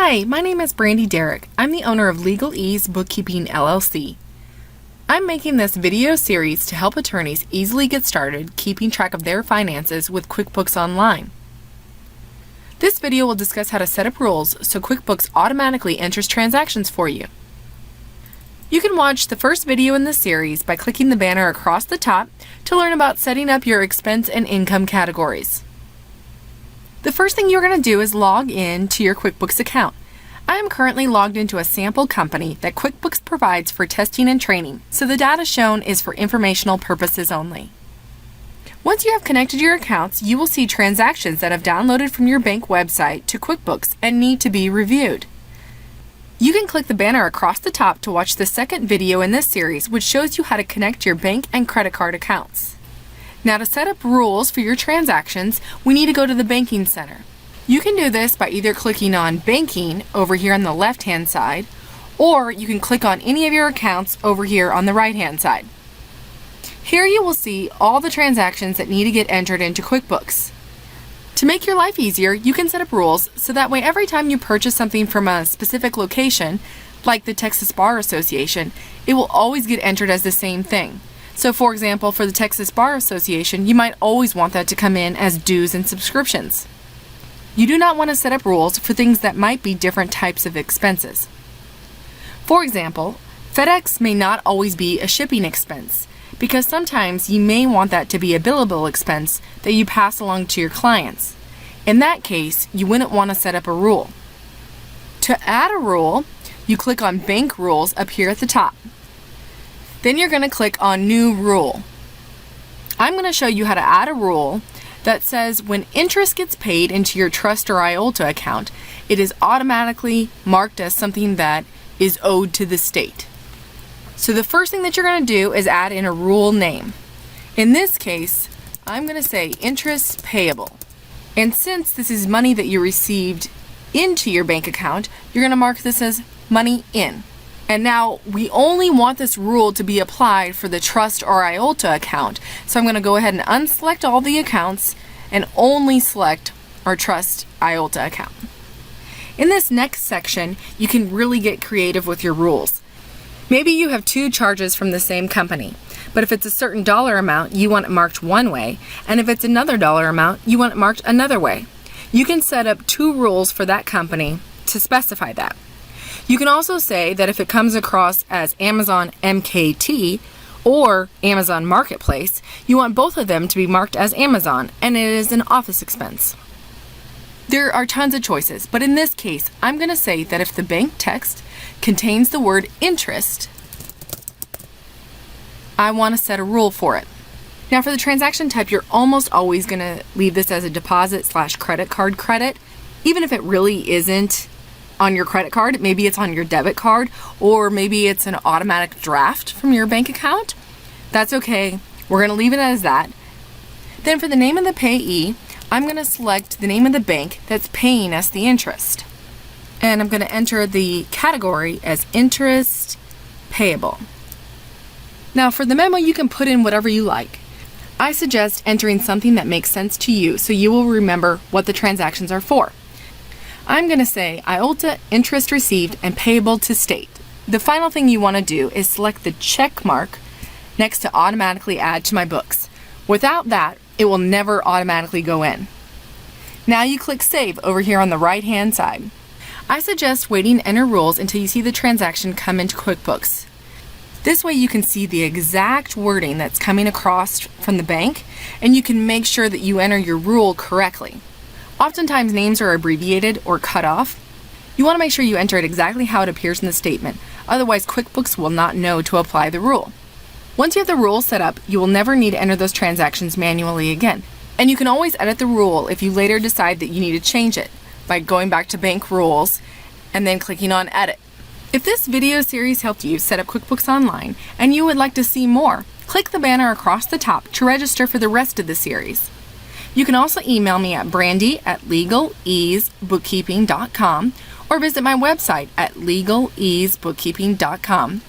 Hi, my name is Brandy Derrick. I'm the owner of Legal Ease Bookkeeping LLC. I'm making this video series to help attorneys easily get started keeping track of their finances with QuickBooks Online. This video will discuss how to set up rules so QuickBooks automatically enters transactions for you. You can watch the first video in this series by clicking the banner across the top to learn about setting up your expense and income categories. The first thing you're going to do is log in to your QuickBooks account. I am currently logged into a sample company that QuickBooks provides for testing and training, so the data shown is for informational purposes only. Once you have connected your accounts, you will see transactions that have downloaded from your bank website to QuickBooks and need to be reviewed. You can click the banner across the top to watch the second video in this series, which shows you how to connect your bank and credit card accounts. Now, to set up rules for your transactions, we need to go to the Banking Center. You can do this by either clicking on Banking over here on the left-hand side, or you can click on any of your accounts over here on the right-hand side. Here you will see all the transactions that need to get entered into QuickBooks. To make your life easier, you can set up rules so that way every time you purchase something from a specific location, like the Texas Bar Association, it will always get entered as the same thing. So for example, for the Texas Bar Association, you might always want that to come in as dues and subscriptions. You do not want to set up rules for things that might be different types of expenses. For example, FedEx may not always be a shipping expense, because sometimes you may want that to be a billable expense that you pass along to your clients. In that case, you wouldn't want to set up a rule. To add a rule, you click on Bank Rules up here at the top. Then you're going to click on New Rule. I'm going to show you how to add a rule that says when interest gets paid into your trust or IOLTA account, it is automatically marked as something that is owed to the state. So the first thing that you're going to do is add in a rule name. In this case, I'm going to say interest payable. And since this is money that you received into your bank account, you're going to mark this as money in. And now we only want this rule to be applied for the trust or IOLTA account. So I'm going to go ahead and unselect all the accounts and only select our trust IOLTA account. In this next section, you can really get creative with your rules. Maybe you have two charges from the same company, but if it's a certain dollar amount, you want it marked one way, and if it's another dollar amount, you want it marked another way. You can set up two rules for that company to specify that. You can also say that if it comes across as Amazon MKT or Amazon Marketplace, you want both of them to be marked as Amazon, and it is an office expense. There are tons of choices, but in this case, I'm going to say that if the bank text contains the word interest, I want to set a rule for it. Now for the transaction type, you're almost always going to leave this as a deposit/credit card credit, even if it really isn't on your credit card. Maybe it's on your debit card, or maybe it's an automatic draft from your bank account. That's okay. We're going to leave it as that. Then for the name of the payee, I'm going to select the name of the bank that's paying us the interest. And I'm going to enter the category as interest payable. Now for the memo, you can put in whatever you like. I suggest entering something that makes sense to you so you will remember what the transactions are for. I'm going to say IOLTA interest received and payable to state. The final thing you want to do is select the check mark next to automatically add to my books. Without that, it will never automatically go in. Now you click Save over here on the right-hand side. I suggest waiting to enter rules until you see the transaction come into QuickBooks. This way you can see the exact wording that's coming across from the bank, and you can make sure that you enter your rule correctly. Oftentimes names are abbreviated or cut off. You want to make sure you enter it exactly how it appears in the statement, otherwise QuickBooks will not know to apply the rule. Once you have the rule set up, you will never need to enter those transactions manually again. And you can always edit the rule if you later decide that you need to change it by going back to Bank Rules and then clicking on Edit. If this video series helped you set up QuickBooks Online and you would like to see more, click the banner across the top to register for the rest of the series. You can also email me at brandy@legaleasebookkeeping.com or visit my website at legaleasebookkeeping.com